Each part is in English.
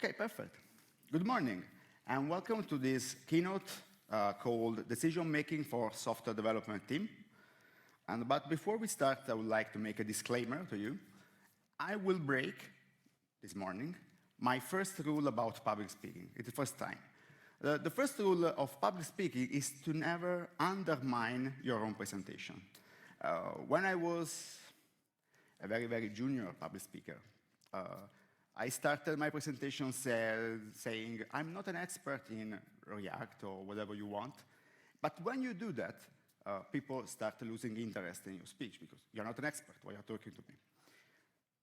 Okay, perfect. Good morning, and welcome to this keynote called Decision-Making for Software Development Team. But before we start, I would like to make a disclaimer to you. I will break, this morning, my first rule about public speaking. It's the first time. The first rule of public speaking is to never undermine your own presentation. When I was a very, very junior public speaker, I started my presentation saying, I'm not an expert in React or whatever you want. But when you do that, people start losing interest in your speech because you're not an expert while you're talking to me.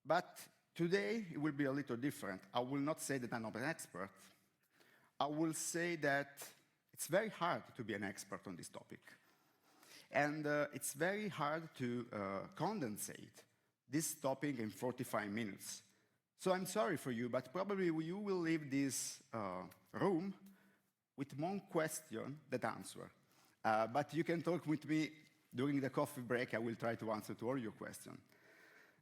But today, it will be a little different. I will not say that I'm not an expert. I will say that it's very hard to be an expert on this topic. And it's very hard to condensate this topic in 45 minutes. So I'm sorry for you, but probably you will leave this room with more question than answer. But you can talk with me during the coffee break. I will try to answer to all your questions.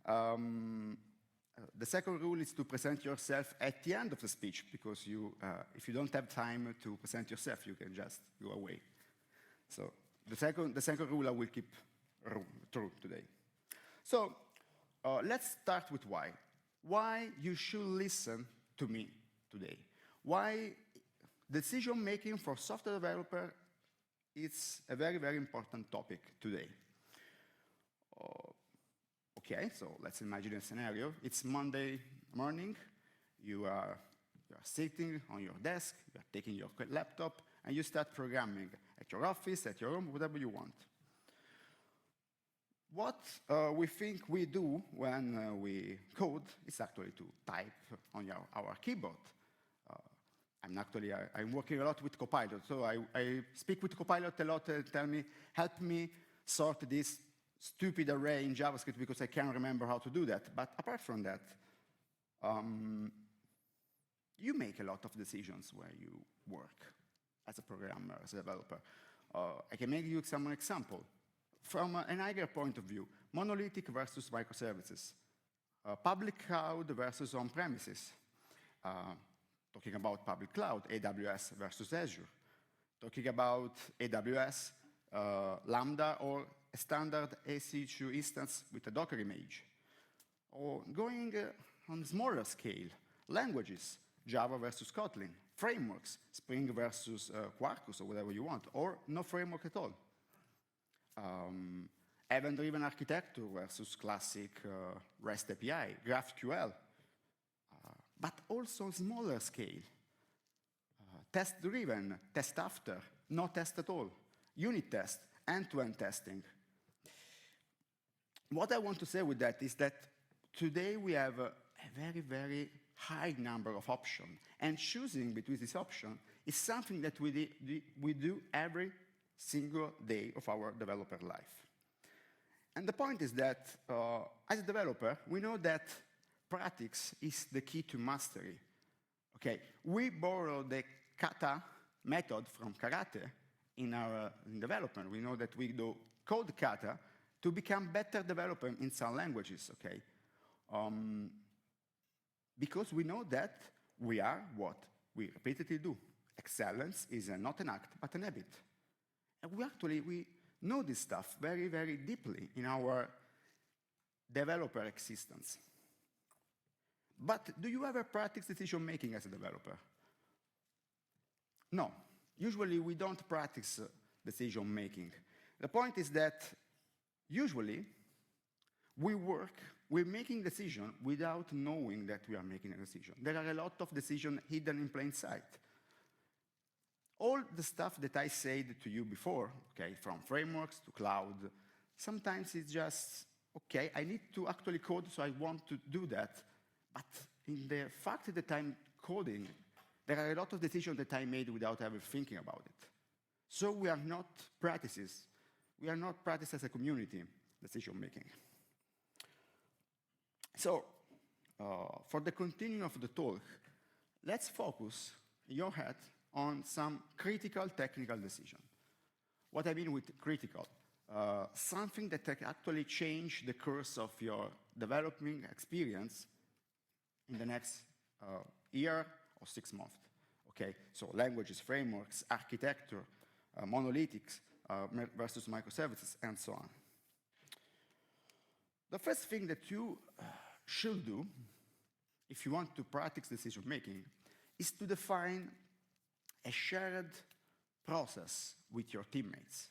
The second rule is to present yourself at the end of the speech, because if you don't have time to present yourself, you can just go away. So the second rule I will keep true today. So let's start with why. Why you should listen to me today. Why decision-making for software developer is a very, very important topic today. Okay, so let's imagine a scenario. It's Monday morning. You are sitting on your desk, you are taking your laptop, and you start programming at your office, at your home, whatever you want. What we think we do when we code is actually to type on our keyboard. I'm working a lot with Copilot, so I speak with Copilot a lot and tell me, help me sort this stupid array in JavaScript because I can't remember how to do that. But apart from that, you make a lot of decisions where you work as a programmer, as a developer. I can make you some example. From an Eiger point of view, monolithic versus microservices, public cloud versus on-premises, talking about public cloud, AWS versus Azure, talking about AWS, Lambda, or a standard EC2 instance with a Docker image, or going on a smaller scale, languages, Java versus Kotlin, frameworks, Spring versus Quarkus, or whatever you want, or no framework at all. Event-driven architecture versus classic REST API, GraphQL, but also smaller scale. Test-driven, test after, no test at all. Unit test, end-to-end testing. What I want to say with that is that today we have a very, very high number of options, and choosing between these options is something that we do every single day of our developer life. And the point is that, as a developer, we know that practice is the key to mastery. Okay, we borrow the kata method from karate in development. We know that we do code kata to become better developer in some languages, okay? Because we know that we are what we repeatedly do. Excellence is not an act, but an habit. And we know this stuff very, very deeply in our developer existence. But do you ever practice decision-making as a developer? No. Usually, we don't practice decision-making. The point is that usually, we're making decisions without knowing that we are making a decision. There are a lot of decisions hidden in plain sight. All the stuff that I said to you before, okay, from frameworks to cloud, sometimes it's just, okay, I need to actually code, so I want to do that. But in the fact that I'm coding, there are a lot of decisions that I made without ever thinking about it. So we are not practices. We are not practice as a community decision-making. So for the continuing of the talk, let's focus in your head on some critical technical decision. What I mean with critical, something that can actually change the course of your developing experience in the next year or 6 months. Okay, so languages, frameworks, architecture, monolithics versus microservices, and so on. The first thing that you should do if you want to practice decision making is to define a shared process with your teammates.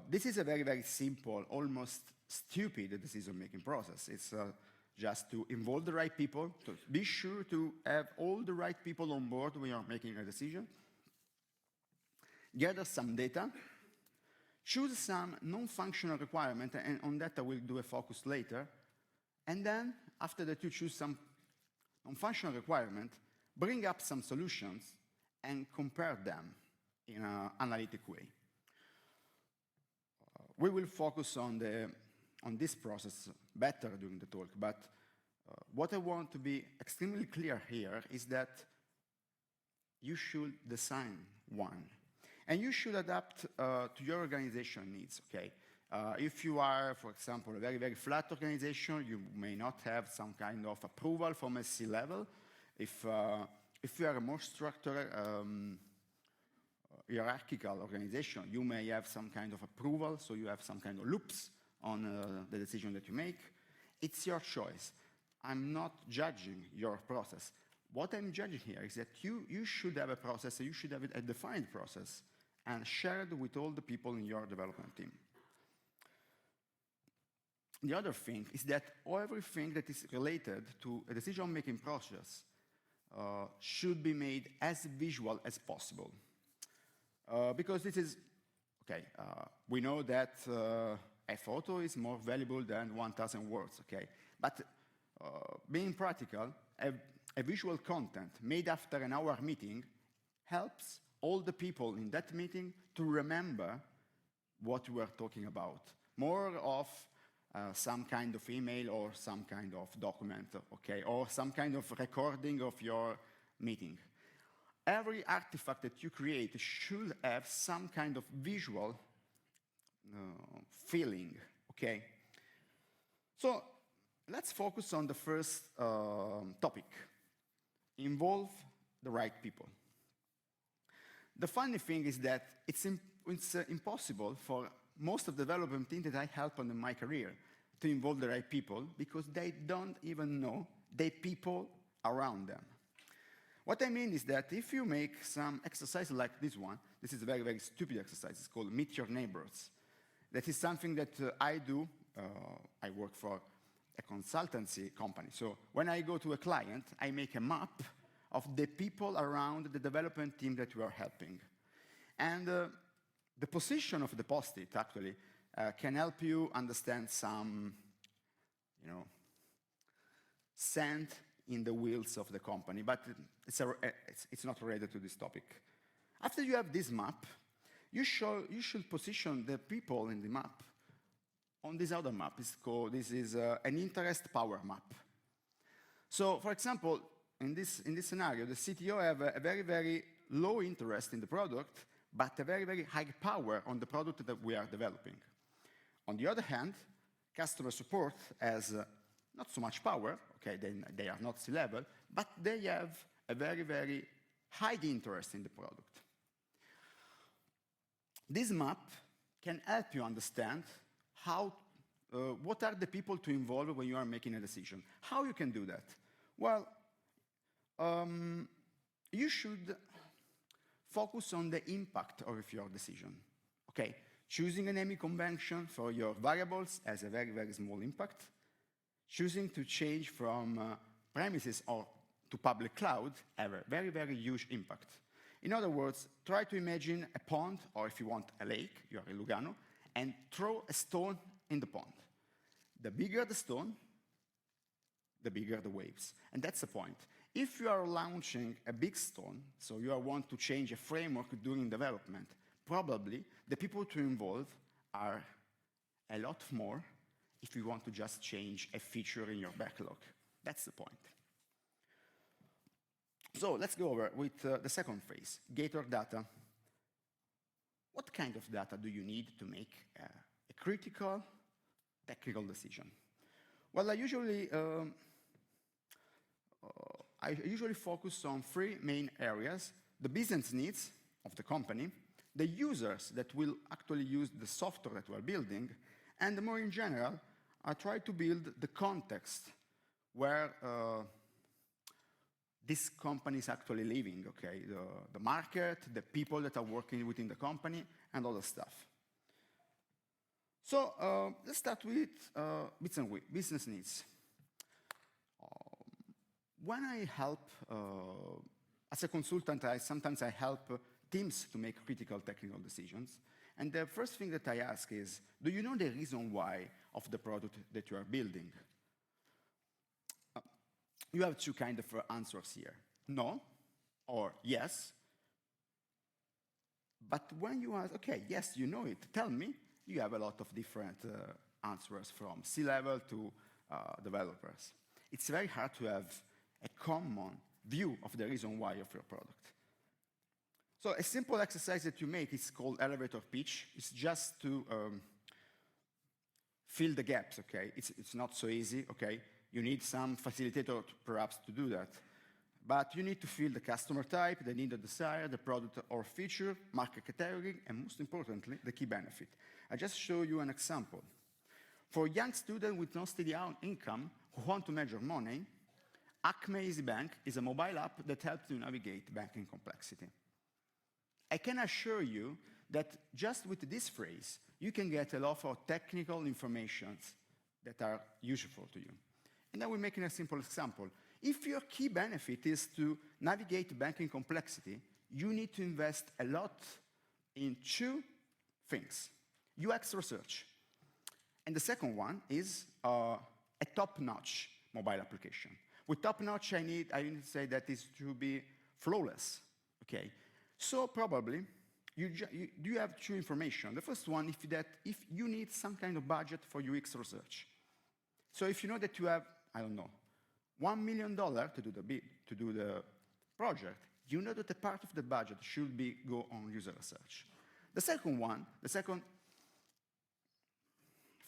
This is a very, very simple, almost stupid decision-making process. It's just to involve the right people, to be sure to have all the right people on board when you're making a decision, gather some data, choose some non-functional requirement, and on that I will do a focus later, and then, after that you choose some non-functional requirement, bring up some solutions and compare them in an analytic way. We will focus on this process better during the talk, but what I want to be extremely clear here is that you should design one. And you should adapt to your organization needs, okay? If you are, for example, a very, very flat organization, you may not have some kind of approval from a C-level. If you are a more structured, hierarchical organization, you may have some kind of approval, so you have some kind of loops on the decision that you make. It's your choice. I'm not judging your process. What I'm judging here is that you should have a process, you should have a defined process, and shared with all the people in your development team. The other thing is that everything that is related to a decision-making process should be made as visual as possible. Because this is, okay, we know that a photo is more valuable than 1,000 words, okay? But being practical, a visual content made after an hour meeting helps all the people in that meeting to remember what we are talking about. More of some kind of email or some kind of document, okay? Or some kind of recording of your meeting. Every artifact that you create should have some kind of visual feeling, okay? So let's focus on the first topic. Involve the right people. The funny thing is that it's impossible for most of the development teams that I help on in my career to involve the right people because they don't even know the people around them. What I mean is that if you make some exercise like this one, this is a very, very stupid exercise. It's called Meet Your Neighbors. That is something that I do. I work for a consultancy company. So when I go to a client, I make a map of the people around the development team that we are helping. And the position of the post-it, actually, can help you understand some, sand in the wheels of the company, but it's not related to this topic. After you have this map, you should position the people in the map on this other map. This is an interest power map. So, for example, in this scenario, the CTO have a very, very low interest in the product, but a very, very high power on the product that we are developing. On the other hand, customer support has not so much power, okay, they are not C-level, but they have a very, very high interest in the product. This map can help you understand what are the people to involve when you are making a decision. How you can do that? Well, you should focus on the impact of your decision, okay? Choosing a naming convention for your variables has a very, very small impact. Choosing to change from premises or to public cloud have a very, very huge impact. In other words, try to imagine a pond, or if you want a lake, you are in Lugano, and throw a stone in the pond. The bigger the stone, the bigger the waves. And that's the point. If you are launching a big stone, so you want to change a framework during development, probably the people to involve are a lot more if you want to just change a feature in your backlog. That's the point. So let's go over with the second phase, gather data. What kind of data do you need to make a critical technical decision? Well, I usually I usually focus on three main areas: the business needs of the company, the users that will actually use the software that we're building, and more in general, I try to build the context where this company is actually living, okay? The market, the people that are working within the company, and all the stuff. So let's start with business needs. When I help, as a consultant, sometimes I help teams to make critical technical decisions. And the first thing that I ask is, do you know the reason why of the product that you are building? You have two kinds of answers here. No, or yes. But when you ask, okay, yes, you know it, tell me, you have a lot of different answers from C-level to developers. It's very hard to have a common view of the reason why of your product. So a simple exercise that you make is called elevator pitch. It's just to fill the gaps, okay? It's not so easy, okay? You need some facilitator perhaps to do that. But you need to fill the customer type, the need or desire, the product or feature, market category, and most importantly, the key benefit. I just show you an example. For a young student with no steady income who want to measure money, Acme Easy Bank is a mobile app that helps you navigate banking complexity. I can assure you that just with this phrase, you can get a lot of technical information that are useful to you. And I will make a simple example. If your key benefit is to navigate banking complexity, you need to invest a lot in two things: UX research. And the second one is a top-notch mobile application. With top-notch, I need to say that is to be flawless, okay? So probably, you have two information. The first one is that if you need some kind of budget for UX research. So if you know that you have, I don't know, $1 million to do the project, you know that a part of the budget should go on user research. The second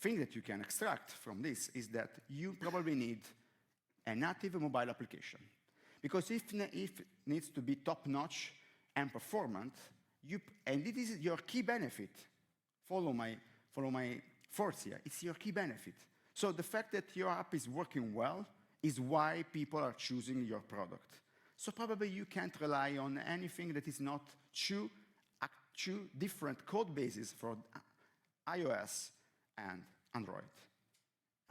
thing that you can extract from this is that you probably need a native mobile application. Because if it needs to be top-notch and performant, and it is your key benefit, follow my force here, it's your key benefit. So the fact that your app is working well is why people are choosing your product. So probably you can't rely on anything that is not two different code bases for iOS and Android.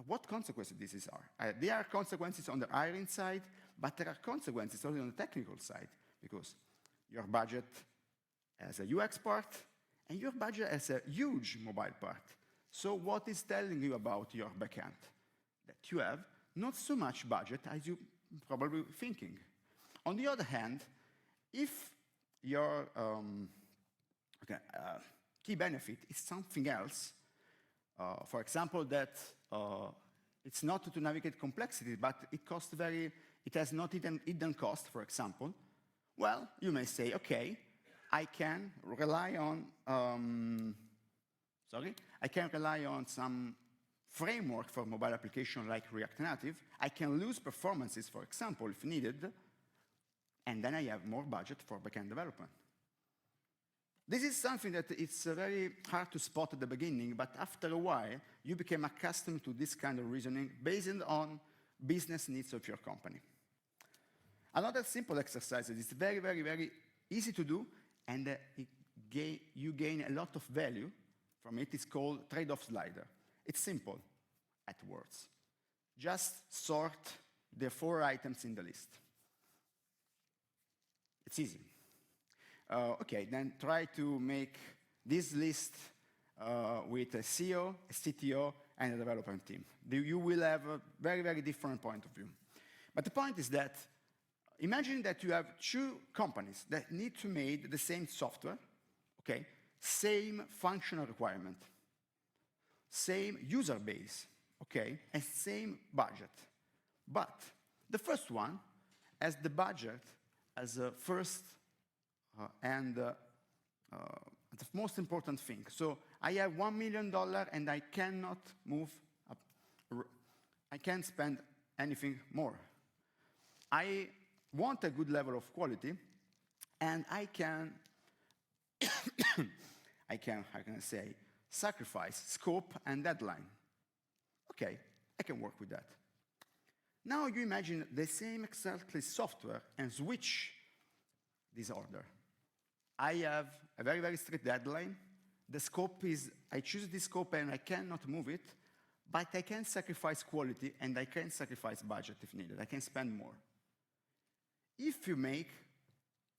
What consequences these are? There are consequences on the hiring side, but there are consequences also on the technical side, because your budget has a UX part, and your budget has a huge mobile part. So what is telling you about your backend? That you have not so much budget as you probably thinking. On the other hand, if your key benefit is something else, for example, that it's not to navigate complexity, but it has not hidden cost, for example, well, you may say, okay, I can rely on some framework for mobile application like React Native. I can lose performances, for example, if needed, and then I have more budget for backend development. This is something that it's very hard to spot at the beginning, but after a while, you become accustomed to this kind of reasoning based on business needs of your company. Another simple exercise that is very, very, very easy to do, and you gain a lot of value from it, is called Tradeoff Slider. It's simple at words. Just sort the 4 items in the list. It's easy. Okay, then try to make this list with a CEO, a CTO, and a development team. You will have a very, very different point of view. But the point is that imagine that you have 2 companies that need to make the same software, okay, same functional requirement, same user base, okay, and same budget. But the first one has the budget as a first and the most important thing. So I have $1 million and I cannot move up. I can't spend anything more. I want a good level of quality, and I can, how can I say, sacrifice scope and deadline. Okay, I can work with that. Now you imagine the same exactly software and switch this order. I have a very, very strict deadline. The scope is, I choose this scope and I cannot move it, but I can sacrifice quality and I can sacrifice budget if needed. I can spend more. If you make,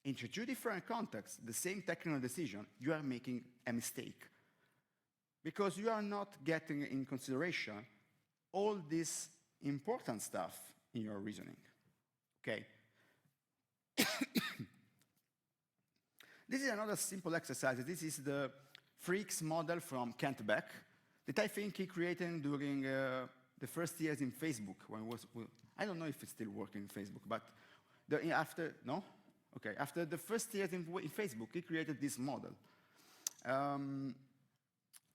into two different contexts, the same technical decision, you are making a mistake. Because you are not getting in consideration all this important stuff in your reasoning. Okay? This is another simple exercise. This is the Freaks model from Kent Beck that I think he created during the first years in Facebook. When it was, I don't know if it's still working in Facebook, but after the first years in Facebook, he created this model. And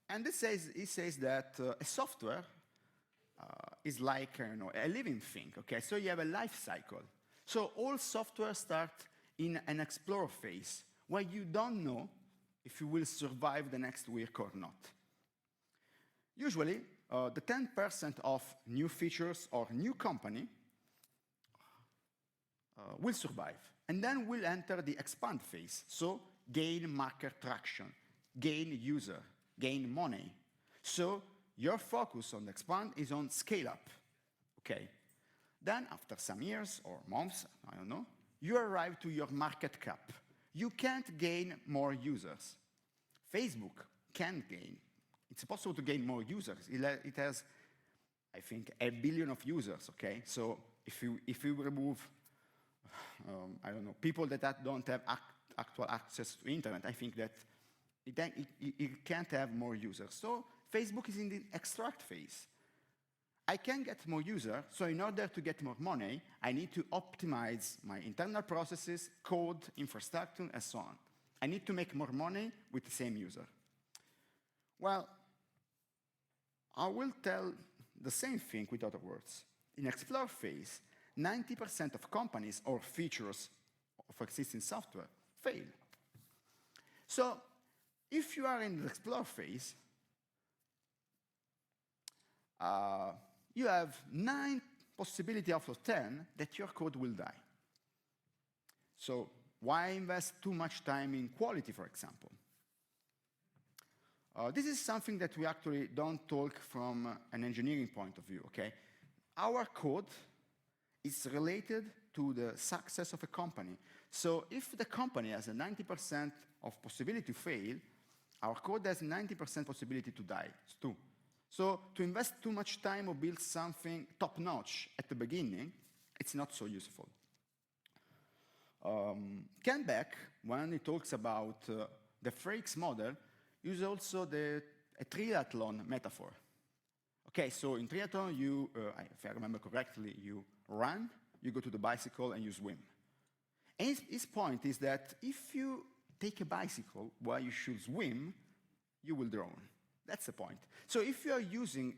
he says that a software is like a living thing. Okay, so you have a life cycle. So all software start in an explore phase where you don't know if you will survive the next week or not. Usually, the 10% of new features or new company will survive. And then we'll enter the expand phase. So gain market traction, gain user, gain money. So your focus on the expand is on scale up. Okay. Then after some years or months, I don't know, you arrive to your market cap. You can't gain more users. Facebook can gain. It's possible to gain more users. It has, I think, 1 billion of users, okay? So if you remove, I don't know, people that don't have actual access to internet, I think that it can't have more users. So Facebook is in the extract phase. I can get more users, so in order to get more money, I need to optimize my internal processes, code, infrastructure, and so on. I need to make more money with the same user. Well, I will tell the same thing with other words. In explore phase, 90% of companies or features of existing software fail. So if you are in the explore phase, you have 9 possibilities out of 10 that your code will die. So why invest too much time in quality, for example? This is something that we actually don't talk from an engineering point of view, okay? Our code is related to the success of a company. So if the company has a 90% of possibility to fail, our code has 90% possibility to die too. So to invest too much time or build something top-notch at the beginning, it's not so useful. Ken Beck, when he talks about the Freaks model, uses also a triathlon metaphor. Okay, so in triathlon, if I remember correctly, you run, you go to the bicycle, and you swim. And his point is that if you take a bicycle while you should swim, you will drown. That's the point. So if you are using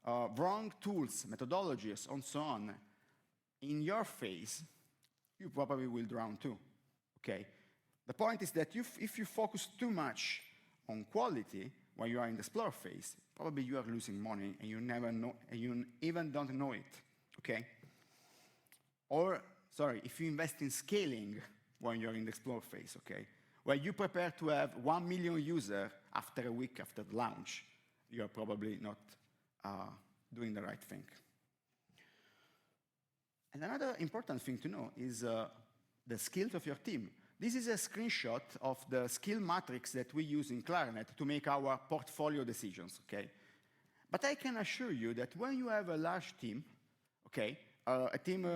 wrong tools, methodologies, and so on, in your phase, you probably will drown too. Okay? The point is that if you focus too much on quality when you are in the explore phase, probably you are losing money and you never know, and you even don't know it. Okay? Or, sorry, if you invest in scaling when you're in the explore phase, okay? Where you prepare to have 1 million users after a week after the launch, you're probably not doing the right thing. And another important thing to know is the skills of your team. This is a screenshot of the skill matrix that we use in Clarinet to make our portfolio decisions, okay? But I can assure you that when you have a large team, okay, a team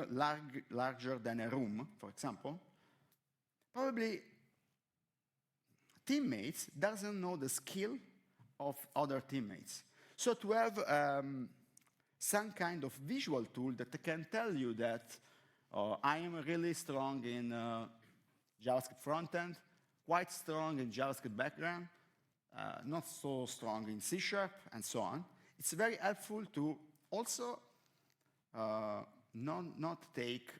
larger than a room, for example, probably teammates doesn't know the skill of other teammates. So to have some kind of visual tool that can tell you that I am really strong in JavaScript frontend, quite strong in JavaScript background, not so strong in C#, and so on. It's very helpful to also not take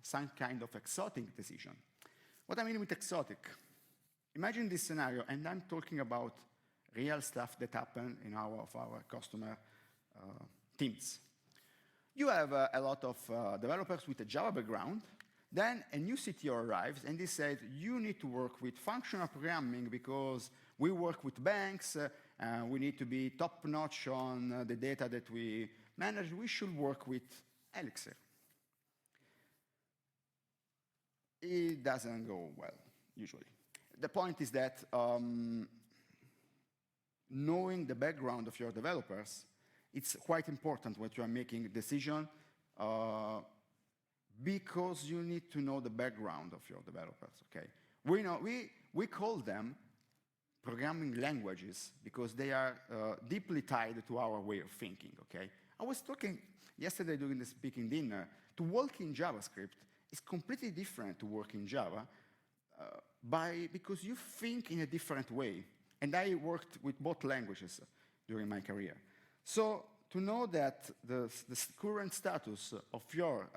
some kind of exotic decision. What I mean with exotic, imagine this scenario, and I'm talking about real stuff that happen in our customer teams. You have a lot of developers with a Java background. Then a new CTO arrives, and they said, you need to work with functional programming because we work with banks, we need to be top-notch on the data that we manage. We should work with Elixir. It doesn't go well, usually. The point is that knowing the background of your developers, it's quite important when you are making a decision because you need to know the background of your developers, okay? We call them programming languages because they are deeply tied to our way of thinking, okay? I was talking yesterday during the speaking dinner, to work in JavaScript is completely different to work in Java because you think in a different way. And I worked with both languages during my career. So to know that the current status of your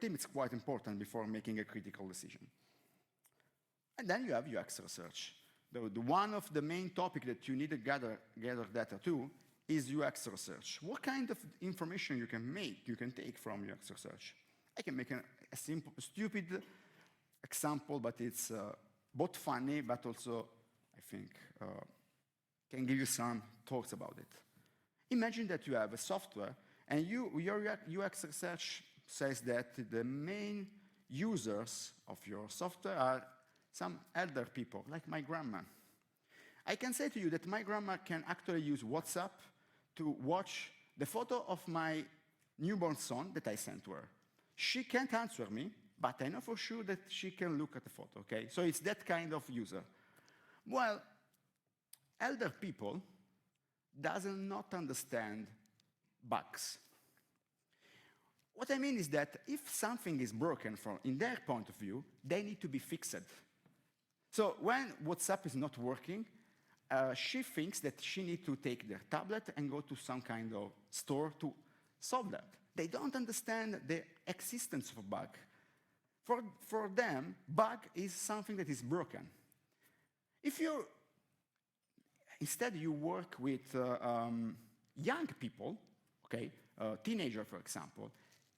team is quite important before making a critical decision. And then you have UX research. One of the main topics that you need to gather data to is UX research. What kind of information you can take from UX research? I can make a simple, stupid example, but it's both funny, but also, I think, can give you some thoughts about it. Imagine that you have a software, and your UX research says that the main users of your software are some elder people, like my grandma. I can say to you that my grandma can actually use WhatsApp to watch the photo of my newborn son that I sent to her. She can't answer me, but I know for sure that she can look at the photo, okay? So it's that kind of user. Well, elder people doesn't not understand bugs. What I mean is that if something is broken in their point of view, they need to be fixed. So when WhatsApp is not working, she thinks that she needs to take their tablet and go to some kind of store to solve that. They don't understand the existence of a bug. For them, bug is something that is broken. If instead you work with young people, okay, teenager, for example,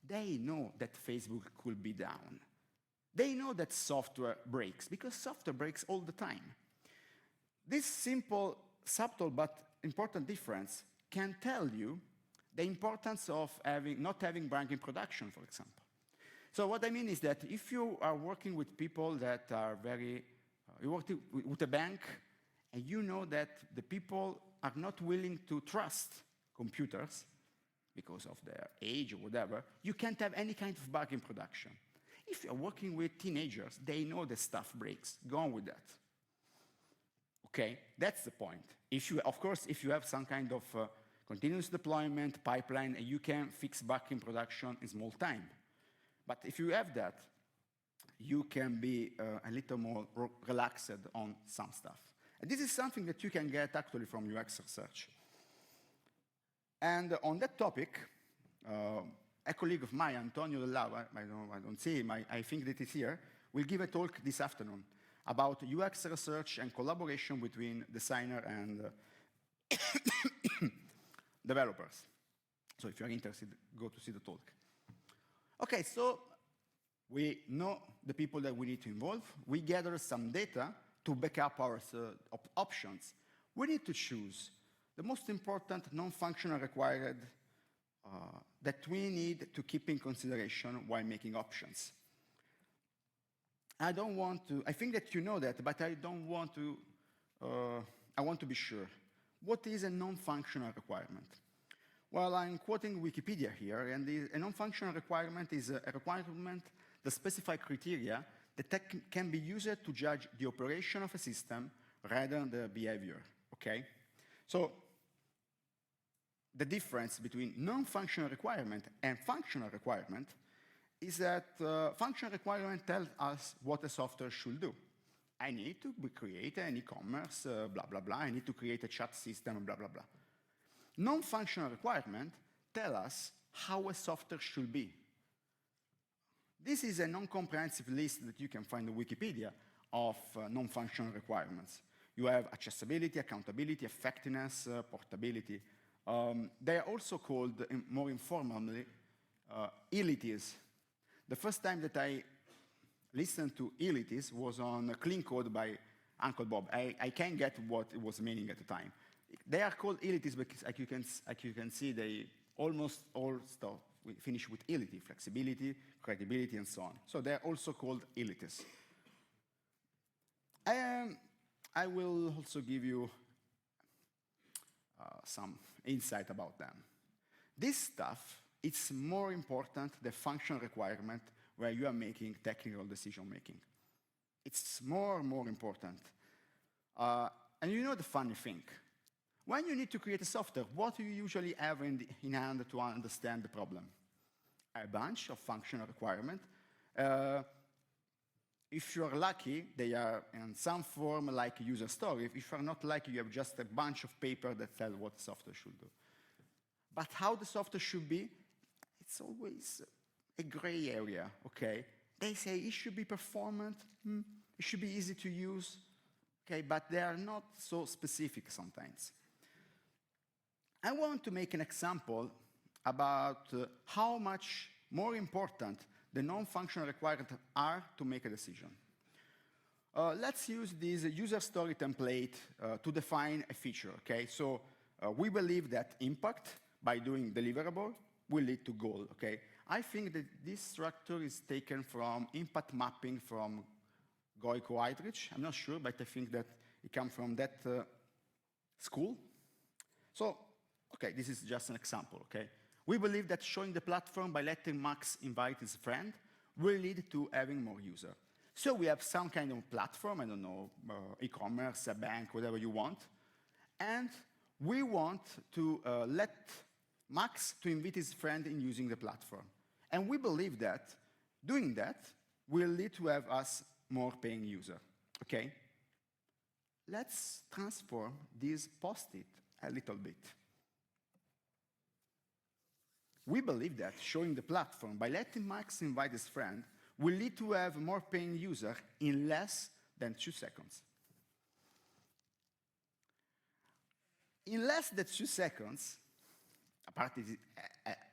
they know that Facebook could be down. They know that software breaks, because software breaks all the time. This simple, subtle, but important difference can tell you the importance of not having bug in production, for example. So what I mean is that if you are working with people that are you work with a bank, and you know that the people are not willing to trust computers because of their age or whatever, you can't have any kind of bug in production. If you're working with teenagers, they know the stuff breaks. Go on with that. Okay, that's the point. Of course, if you have some kind of continuous deployment pipeline, and you can fix bug in production in small time. But if you have that, you can be a little more relaxed on some stuff. And this is something that you can get actually from UX research. And on that topic, a colleague of mine, Antonio Dell'Ava, I don't see him, I think that he's here, will give a talk this afternoon about UX research and collaboration between designer and developers. So if you're interested, go to see the talk. Okay, so we know the people that we need to involve. We gather some data to back up our options. We need to choose the most important non-functional required that we need to keep in consideration while making options. I think that you know that, but I want to be sure. What is a non-functional requirement? Well, I'm quoting Wikipedia here, and a non-functional requirement is a requirement that specifies criteria that can be used to judge the operation of a system rather than the behavior, okay? So the difference between non-functional requirement and functional requirement is that functional requirement tells us what a software should do. I need to create an e-commerce, blah, blah, blah. I need to create a chat system, blah, blah, blah. Non-functional requirement tell us how a software should be. This is a non-comprehensive list that you can find on Wikipedia of non-functional requirements. You have accessibility, accountability, effectiveness, portability. They are also called, more informally, ilities. The first time that I listened to ilities was on Clean Code by Uncle Bob. I can't get what it was meaning at the time. They are called ilities because, like you can see, they almost all stuff finish with ility, flexibility, credibility, and so on. So they're also called ilities. I will also give you some insight about them. This stuff, it's more important than functional requirement where you are making technical decision making. It's more and more important. And you know the funny thing, when you need to create a software, what do you usually have in hand to understand the problem? A bunch of functional requirements. If you're lucky, they are in some form like a user story. If you're not lucky, you have just a bunch of paper that tell what the software should do. But how the software should be, it's always a gray area, okay? They say it should be performant, it should be easy to use, okay, but they are not so specific sometimes. I want to make an example about how much more important the non-functional requirements are to make a decision. Let's use this user story template to define a feature, okay? So we believe that impact by doing deliverable will lead to goal, okay? I think that this structure is taken from impact mapping from Goico-Eidrich. I'm not sure, but I think that it comes from that school. So, okay, this is just an example, okay? We believe that showing the platform by letting Max invite his friend will lead to having more users. So we have some kind of platform, I don't know, e-commerce, a bank, whatever you want. And we want to let Max to invite his friend in using the platform. And we believe that doing that will lead to have us more paying users, okay? Let's transform this post-it a little bit. We believe that showing the platform by letting Max invite his friend will lead to have more paying users in less than 2 seconds. In less than 2 seconds, apart it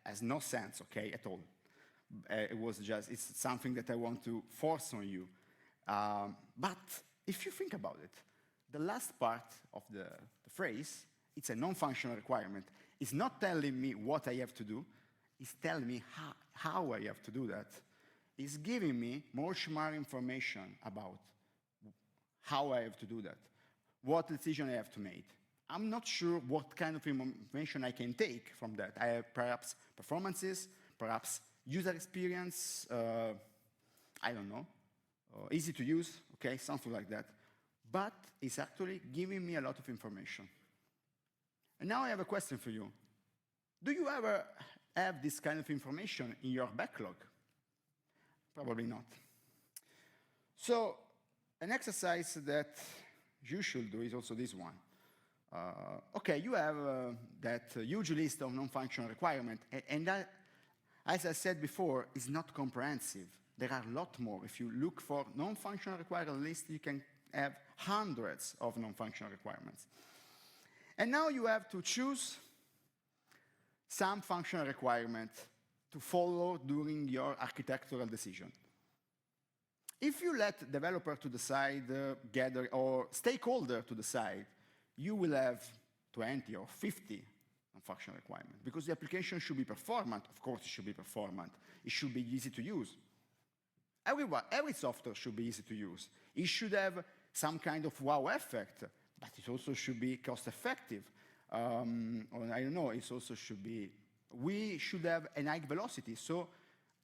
has no sense, okay, at all. It's something that I want to force on you. But if you think about it, the last part of the phrase, it's a non-functional requirement. It's not telling me what I have to do. It's telling me how I have to do that. It's giving me more information about how I have to do that, what decision I have to make. I'm not sure what kind of information I can take from that. I have perhaps performances, perhaps user experience, I don't know, easy to use, okay, something like that. But it's actually giving me a lot of information. And now I have a question for you. Do you ever have this kind of information in your backlog? Probably not. So an exercise that you should do is also this one. Okay, you have that huge list of non-functional requirements, and that, as I said before, is not comprehensive. There are a lot more. If you look for non-functional requirement list, you can have hundreds of non-functional requirements. And now you have to choose some functional requirement to follow during your architectural decision. If you let developer to decide, gather, or stakeholder to decide, you will have 20 or 50 non-functional requirements because the application should be performant. Of course, it should be performant. It should be easy to use. Every software should be easy to use. It should have some kind of wow effect, but it also should be cost effective. Or I don't know, it also should be, we should have a high velocity, so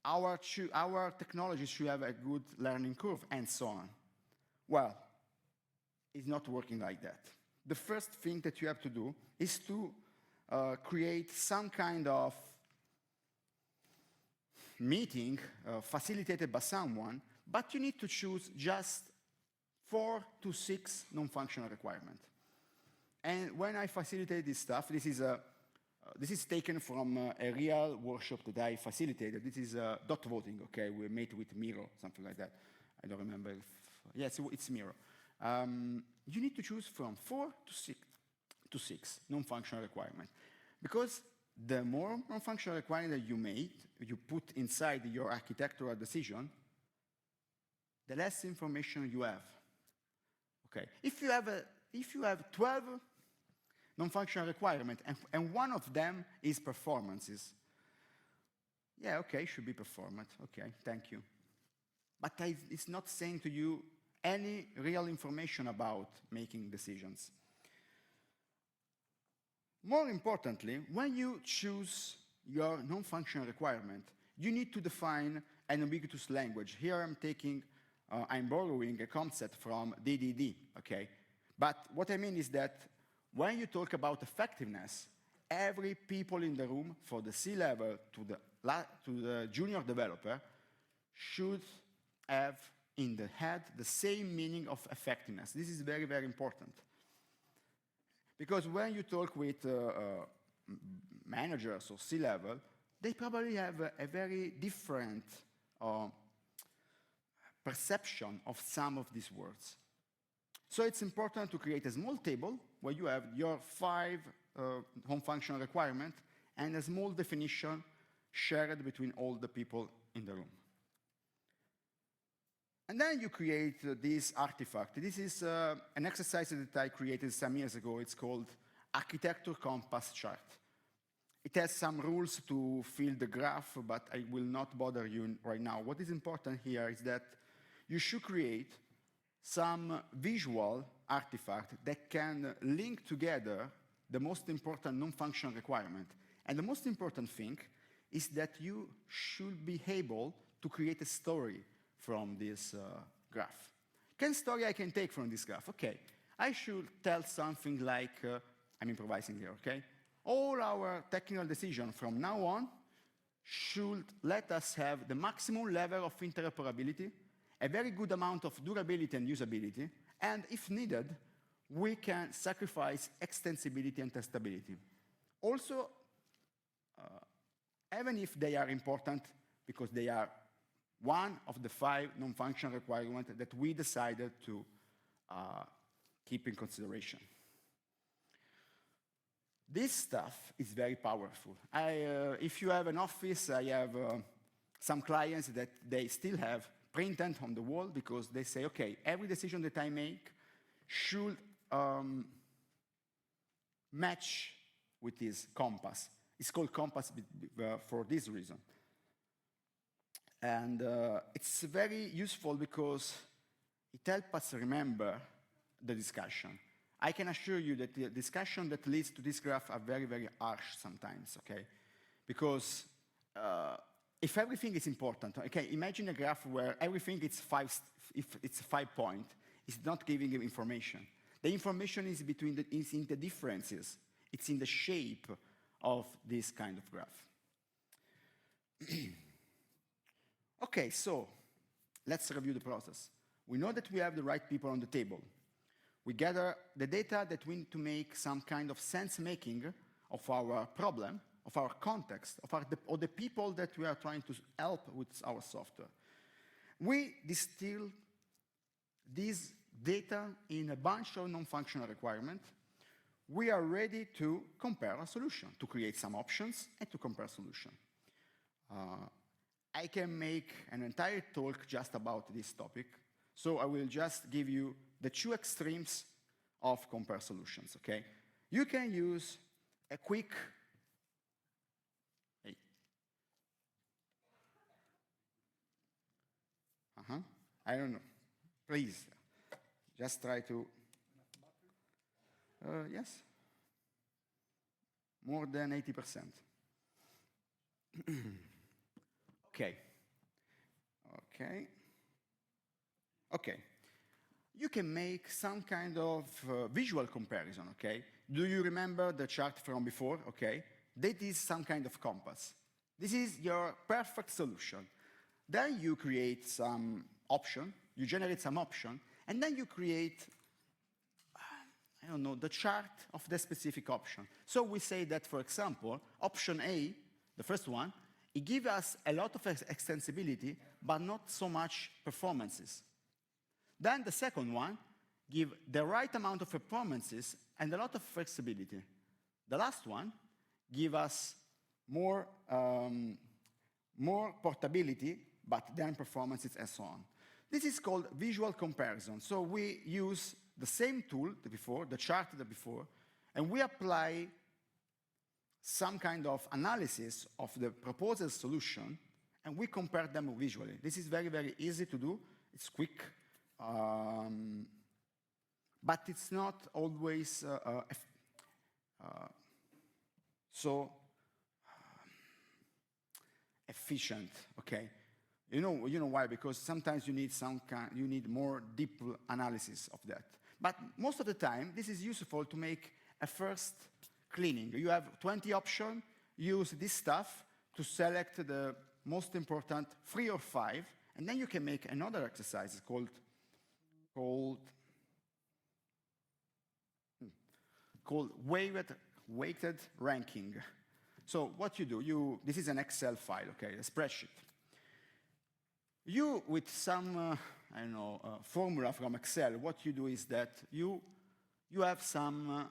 our technology should have a good learning curve, and so on. Well, it's not working like that. The first thing that you have to do is to create some kind of meeting facilitated by someone, but you need to choose just 4 to 6 non-functional requirements. And when I facilitate this stuff, this is a This is taken from a real workshop that I facilitated. This is dot voting, okay? We made with Miro, something like that. I don't remember if, yes, it's Miro. You need to choose from 4 to 6 non-functional requirements. Because the more non-functional requirement you put inside your architectural decision, the less information you have. Okay. If you have 12 non-functional requirements and one of them is performances, yeah, okay, should be performant. Okay, thank you. But it's not saying to you any real information about making decisions. More importantly, when you choose your non-functional requirement, you need to define an ubiquitous language. Here I'm borrowing a concept from DDD, okay? But what I mean is that when you talk about effectiveness, every people in the room, for the C-level to the junior developer, should have in the head the same meaning of effectiveness. This is very, very important. Because when you talk with managers or C-level, they probably have a very different perception of some of these words. So it's important to create a small table where you have your 5 home functional requirements and a small definition shared between all the people in the room. And then you create this artifact. This is an exercise that I created some years ago. It's called Architecture Compass Chart. It has some rules to fill the graph, but I will not bother you right now. What is important here is that you should create some visual artifact that can link together the most important non-functional requirement. And the most important thing is that you should be able to create a story from this graph. What story I can take from this graph? Okay, I should tell something like, I'm improvising here, okay? All our technical decisions from now on should let us have the maximum level of interoperability, a very good amount of durability and usability, and if needed, we can sacrifice extensibility and testability. Also, even if they are important, because they are one of the 5 non-functional requirements that we decided to keep in consideration. This stuff is very powerful. If you have an office, I have some clients that they still have printed on the wall because they say, okay, every decision that I make should match with this compass. It's called compass for this reason. And it's very useful because it helps us remember the discussion. I can assure you that the discussion that leads to this graph are very, very harsh sometimes, okay? Because if everything is important, okay, imagine a graph where everything is if it's 5 points, it's not giving you information. The information is is in the differences. It's in the shape of this kind of graph. Okay, so let's review the process. We know that we have the right people on the table. We gather the data that we need to make some kind of sense-making of our problem, of our context, of the people that we are trying to help with our software. We distill this data in a bunch of non-functional requirements. We are ready to compare a solution, to create some options and to compare solutions. I can make an entire talk just about this topic, so I will just give you the 2 extremes of compare solutions, okay? You can use a quick, I don't know, please, just try to, yes, more than 80%. Okay. You can make some kind of visual comparison, okay? Do you remember the chart from before, okay? That is some kind of compass. This is your perfect solution. Then you create some option, you generate some option, and then you create, I don't know, the chart of the specific option. So we say that, for example, option A, the first one, it gives us a lot of extensibility, but not so much performances. Then the second one gives the right amount of performances and a lot of flexibility. The last one gives us more portability, but then performances and so on. This is called visual comparison. So we use the same tool before, the chart before, and we apply some kind of analysis of the proposed solution, and we compare them visually. This is very, very easy to do. It's quick, but it's not always so efficient. Okay, you know why? Because sometimes you need more deep analysis of that. But most of the time, this is useful to make a first cleaning. You have 20 options. Use this stuff to select the most important 3 or 5, and then you can make another exercise called weighted ranking. So what you do, this is an Excel file, okay, a spreadsheet. You, with some, formula from Excel, what you do is that you have some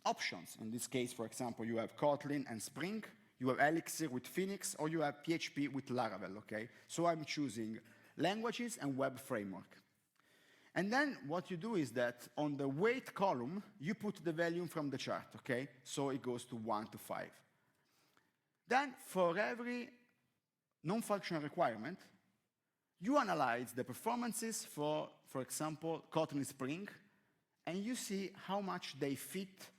options. In this case, for example, you have Kotlin and Spring, you have Elixir with Phoenix, or you have PHP with Laravel, okay? So I'm choosing languages and web framework. And then what you do is that on the weight column, you put the value from the chart, okay? So it goes to 1 to 5. Then for every non-functional requirement, you analyze the performances for example, Kotlin Spring, and you see how much they fit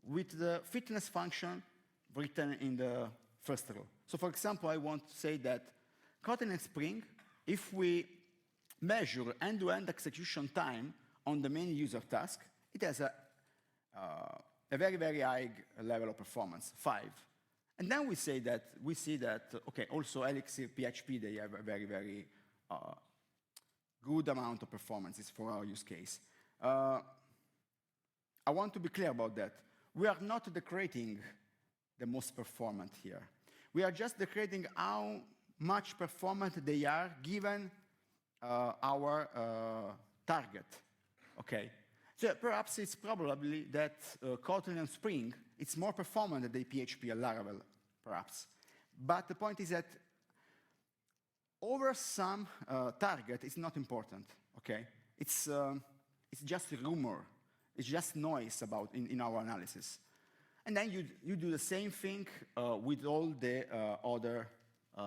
with the fitness function written in the first row. So for example, I want to say that Kotlin Spring, if we measure end-to-end execution time on the main user task, it has a very, very high level of performance, 5. And then we see that, okay, also Elixir, PHP, they have a very, very good amount of performances for our use case. I want to be clear about that. We are not decorating the most performant here. We are just decorating how much performant they are given our target, okay? So perhaps it's probably that Kotlin and Spring, it's more performant than PHP and Laravel, perhaps. But the point is that over some target is not important, okay? It's just a rumor. It's just noise about in our analysis. And then you do the same thing with all the other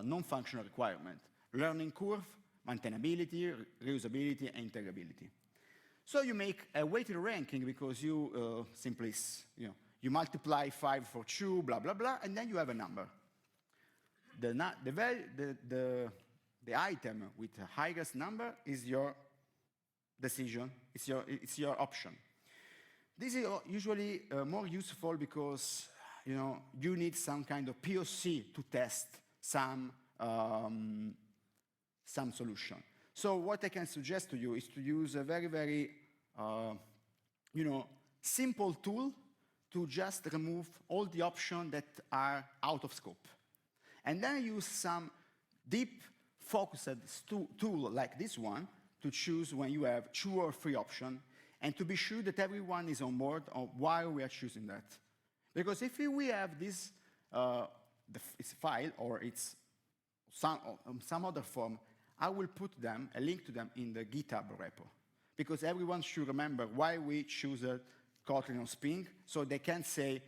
non-functional requirements. Learning curve, maintainability, reusability, and integrability. So you make a weighted ranking because you simply, you multiply 5 for 2, blah, blah, blah, and then you have a number. The item with the highest number is your decision, it's your option. This is usually more useful because you need some kind of POC to test some solution. So what I can suggest to you is to use a very, very simple tool to just remove all the options that are out of scope. And then use some deep focused tool like this one to choose when you have 2 or 3 options, and to be sure that everyone is on board on why we are choosing that. Because if we have this file or it's some other form, I will put them, a link to them in the GitHub repo. Because everyone should remember why we choose Kotlin or Spring, so they can't say,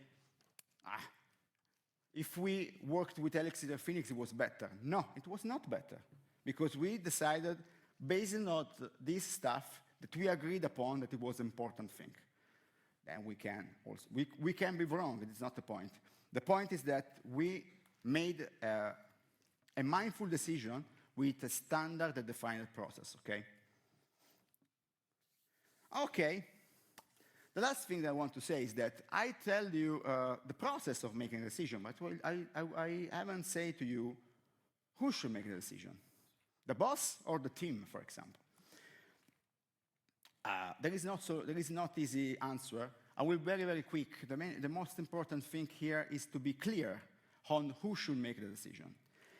if we worked with Elixir or Phoenix, it was better. No, it was not better. Because we decided, based on this stuff, that we agreed upon that it was an important thing. Then we can be wrong, it's not the point. The point is that we made a mindful decision with a standard and defined process, okay? Okay, the last thing that I want to say is that I tell you the process of making a decision, but I haven't said to you who should make the decision. The boss or the team, for example. There is not easy answer. I will very, very quick. The most important thing here is to be clear on who should make the decision.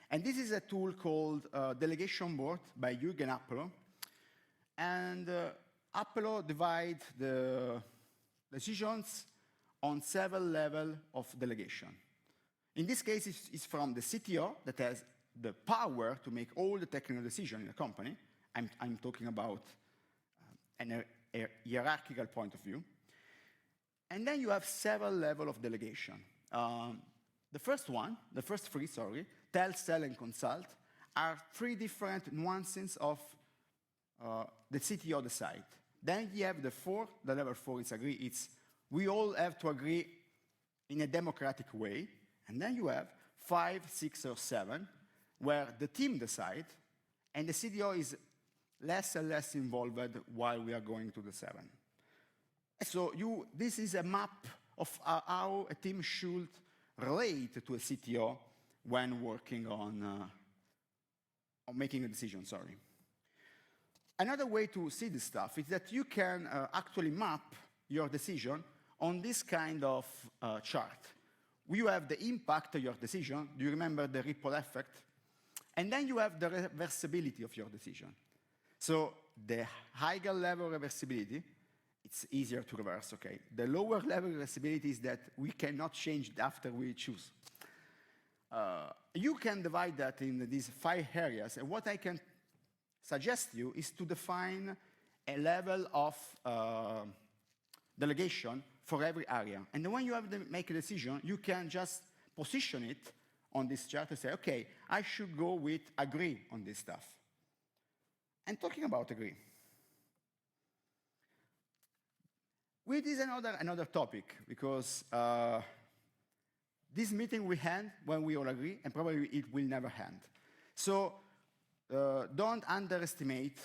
And this is a tool called Delegation Board by Jürgen Appelo. And Appelo divides the decisions on several levels of delegation. In this case, it's from the CTO that has the power to make all the technical decisions in the company. I'm talking about a hierarchical point of view. And then you have several levels of delegation. The first three, tell, sell, and consult, are three different nuances of the CTO decide. Then you have the level 4 is agree. It's we all have to agree in a democratic way. And then you have 5, 6, or 7, where the team decide, and the CTO is less and less involved while we are going to the 7. So this is a map of how a team should relate to a CTO when working on making a decision, Another way to see this stuff is that you can actually map your decision on this kind of chart. You have the impact of your decision. Do you remember the ripple effect? And then you have the reversibility of your decision. So the higher level reversibility, it's easier to reverse, okay? The lower level reversibility is that we cannot change it after we choose. You can divide that in these 5 areas, and what I can suggest you is to define a level of delegation for every area. And when you have to make a decision, you can just position it on this chart and say, okay, I should go with agree on this stuff. And talking about agree, this is another topic, because this meeting will end when we all agree, and probably it will never end. So don't underestimate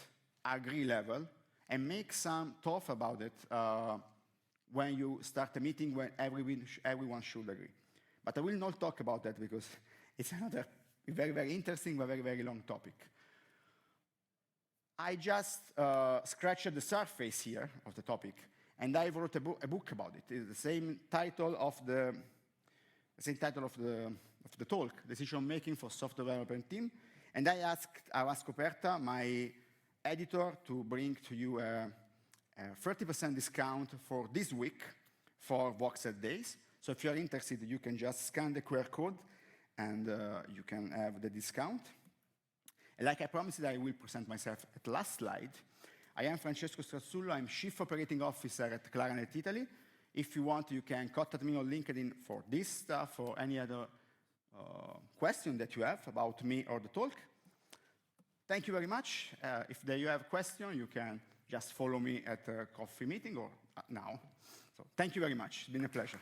agree level, and make some thought about it when you start a meeting when everyone should agree. But I will not talk about that because it's another very, very interesting but very, very long topic. I just scratched the surface here of the topic, and I wrote a book about it. It's the same title of the talk, Decision-Making for Software Development Team. And I asked Coperta, my editor, to bring to you a 30% discount for this week for Voxel Days. So if you're interested, you can just scan the QR code, and you can have the discount. And like I promised, I will present myself at the last slide. I am Francesco Strazzullo. I'm Chief Operating Officer at Clarinet Italy. If you want, you can contact me on LinkedIn for this stuff or any other question that you have about me or the talk. Thank you very much. If you have a question, you can just follow me at a coffee meeting or now. So thank you very much. It's been a pleasure.